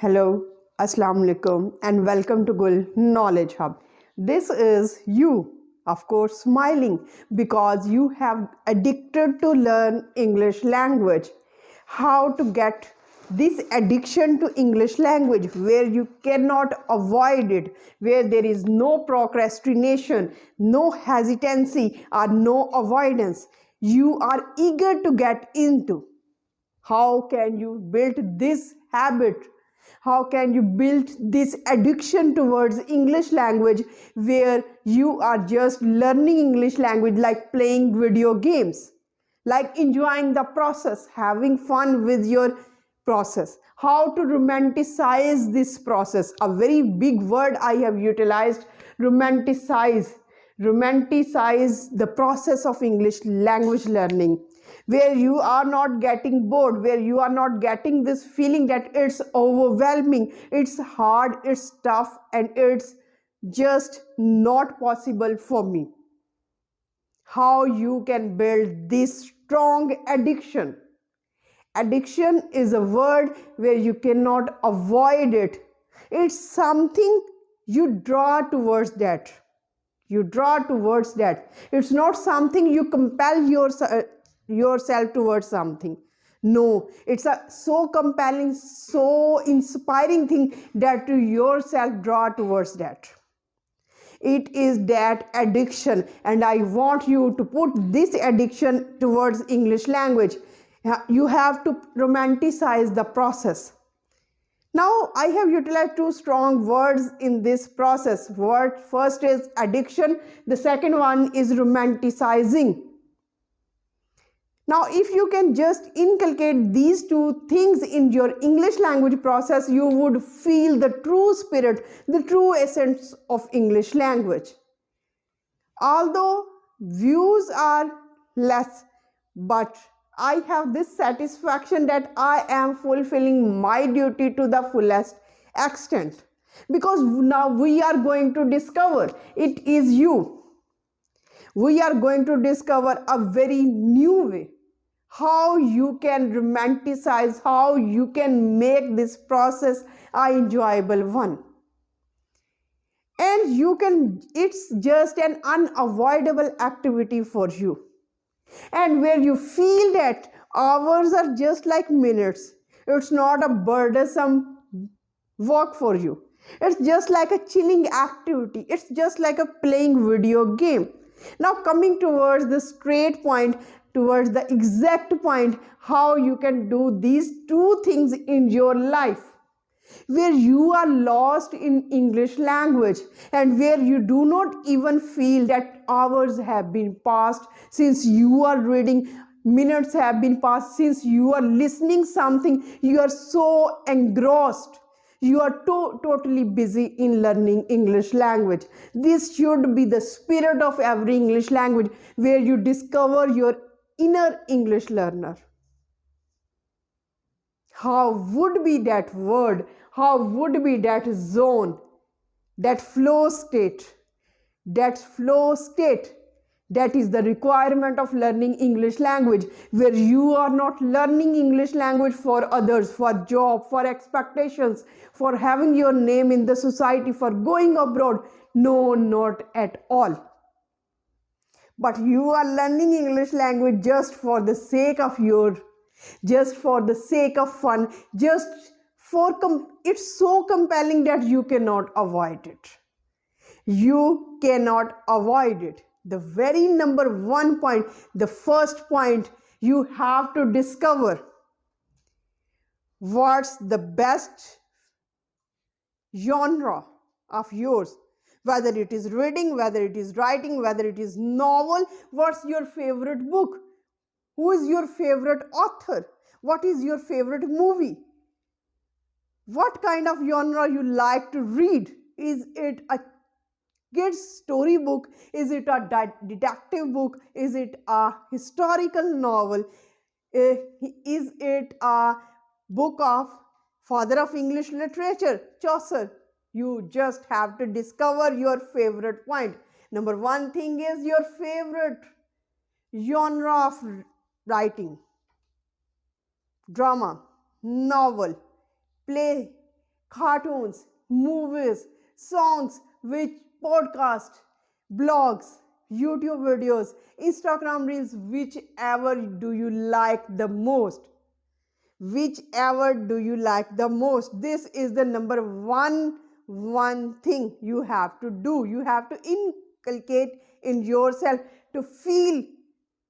Hello, Assalamu alaikum, and welcome to Gul Knowledge Hub. This is you, of course, smiling because you have addicted to learn English language. How to get this addiction to English language where you cannot avoid it, where there is no procrastination, no hesitancy, or no avoidance. You are eager to get into. How can you build this habit? How can you build this addiction towards English language where you are just learning English language like playing video games, like enjoying the process, having fun with your process? How to romanticize this process? A very big word I have utilized, romanticize. Romanticize the process of English language learning, where you are not getting bored, where you are not getting this feeling that it's overwhelming, it's hard, it's tough, and it's just not possible for me. How you can build this strong addiction. Addiction is a word where you cannot avoid it. It's something you draw towards that. You draw towards that. It's not something you compel yourself towards something. No, it's a so compelling, so inspiring thing that you yourself draw towards that. It is that addiction, and I want you to put this addiction towards English language. You have to romanticize the process. Now, I have utilized two strong words in this process. Word first is addiction. The second one is romanticizing. Now, if you can just inculcate these two things in your English language process, you would feel the true spirit, the true essence of English language. Although views are less, but I have this satisfaction that I am fulfilling my duty to the fullest extent. Because now we are going to discover it is you. We are going to discover a very new way how you can romanticize, how you can make this process an enjoyable one. And you can, it's just an unavoidable activity for you. And where you feel that hours are just like minutes. It's not a burdensome work for you. It's just like a chilling activity. It's just like a playing video game. Now coming towards the straight point, towards the exact point, how you can do these two things in your life, where you are lost in English language and where you do not even feel that hours have been passed since you are reading, minutes have been passed since you are listening something. You are so engrossed. You are totally busy in learning English language. This should be the spirit of every English language, where you discover your inner English learner. How would be that word? How would be that zone, that flow state? That flow state, that is the requirement of learning English language, where you are not learning English language for others, for job, for expectations, for having your name in the society, for going abroad. No, not at all. But you are learning English language just for the sake of just for the sake of fun, just for it's so compelling that you cannot avoid it. You cannot avoid it. The very number one point, the first point, you have to discover what's the best genre of yours. Whether it is reading, whether it is writing, whether it is novel, what's your favorite book? Who is your favorite author? What is your favorite movie? What kind of genre you like to read? Is it a kid's story book? Is it a detective book? Is it a historical novel? Is it a book of father of English literature, Chaucer? You just have to discover your favorite point. Number one thing is your favorite genre of writing. Drama, novel, play, cartoons, movies, songs, which podcast, blogs, YouTube videos, Instagram reels, whichever do you like the most. Whichever do you like the most. This is the number one thing you have to do. You have to inculcate in yourself to feel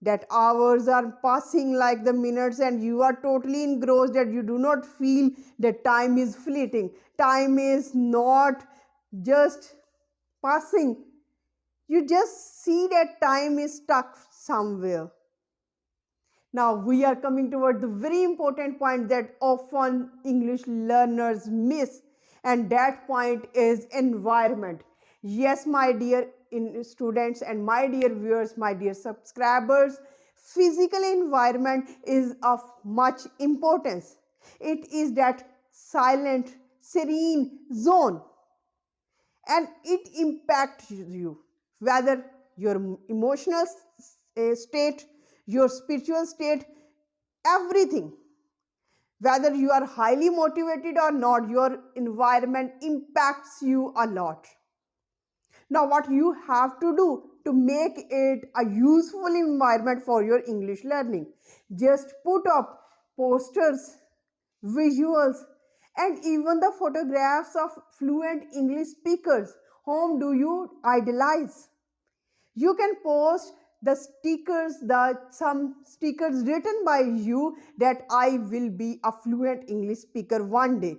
that hours are passing like the minutes and you are totally engrossed, that you do not feel that time is fleeting. Time is not just passing. You just see that time is stuck somewhere. Now we are coming toward the very important point that often English learners miss, and that point is environment. Yes, my dear students and my dear viewers, my dear subscribers, physical environment is of much importance. It is that silent, serene zone, and it impacts you, whether your emotional state, your spiritual state, everything. Whether you are highly motivated or not, your environment impacts you a lot. Now what you have to do to make it a useful environment for your English learning, just put up posters, visuals, and even the photographs of fluent English speakers. Whom do you idolize? You can post the stickers, some stickers written by you, that I will be a fluent English speaker one day.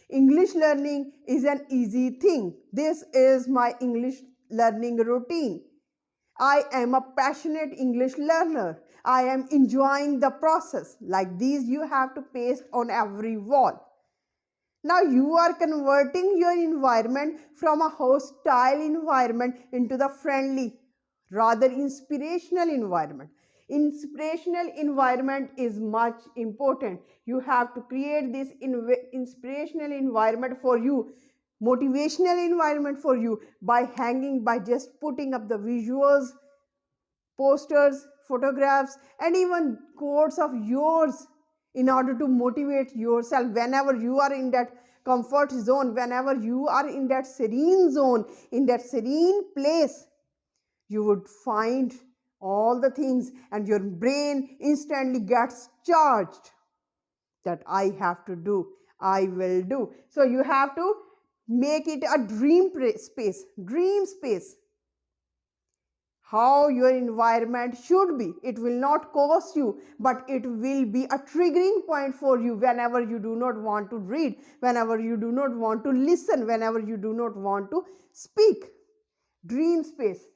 English learning is an easy thing. This is my English learning routine. I am a passionate English learner. I am enjoying the process. Like these you have to paste on every wall. Now you are converting your environment from a hostile environment into the friendly, rather inspirational environment. Inspirational environment is much important. You have to create this inspirational environment for you, motivational environment for you, by just putting up the visuals, posters, photographs, and even quotes of yours in order to motivate yourself whenever you are in that comfort zone, whenever you are in that serene zone, in that serene place. You would find all the things and your brain instantly gets charged that I have to do, I will do. So you have to make it a dream space. How your environment should be. It will not cost you, but it will be a triggering point for you whenever you do not want to read, whenever you do not want to listen, whenever you do not want to speak. Dream space.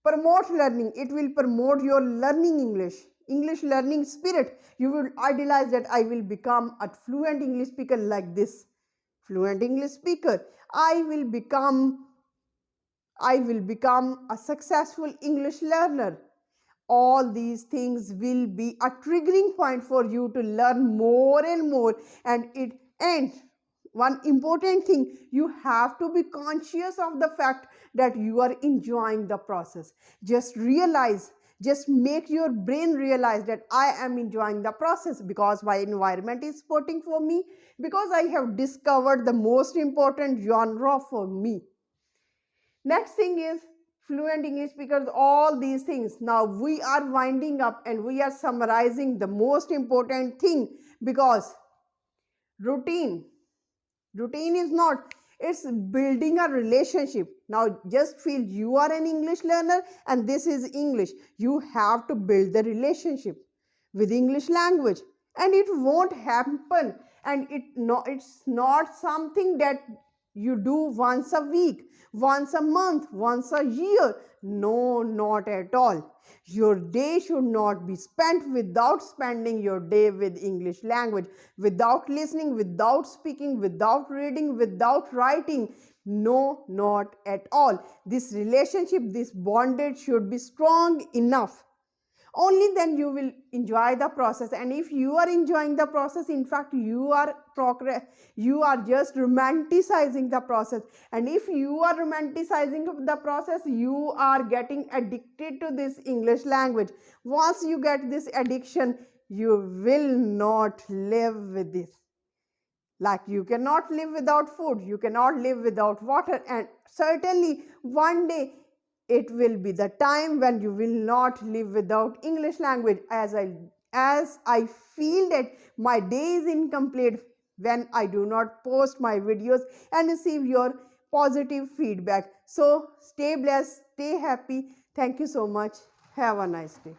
Promote learning. It will promote your learning English learning spirit. You will idealize that I will become a fluent English speaker like this. Fluent English speaker. I will become a successful English learner. All these things will be a triggering point for you to learn more and more. And one important thing, you have to be conscious of the fact that you are enjoying the process. Just make your brain realize that I am enjoying the process because my environment is supporting for me, because I have discovered the most important genre for me. Next thing is fluent English speakers, all these things. Now we are winding up and we are summarizing the most important thing, because routine is not, it's building a relationship. Now just feel you are an English learner and this is English. You have to build the relationship with English language, and it won't happen, and it's not something that you do once a week, once a month, once a year. No, not at all. Your day should not be spent without spending your day with English language, without listening, without speaking, without reading, without writing. No, not at all. This relationship, this bondage should be strong enough. Only then you will enjoy the process. And if you are enjoying the process, in fact you are just romanticizing the process. And if you are romanticizing the process, you are getting addicted to this English language. Once you get this addiction, you will not live with this. Like you cannot live without food, you cannot live without water, and certainly one day it will be the time when you will not live without English language. As I feel that my day is incomplete when I do not post my videos and receive your positive feedback. So stay blessed, stay happy. Thank you so much. Have a nice day.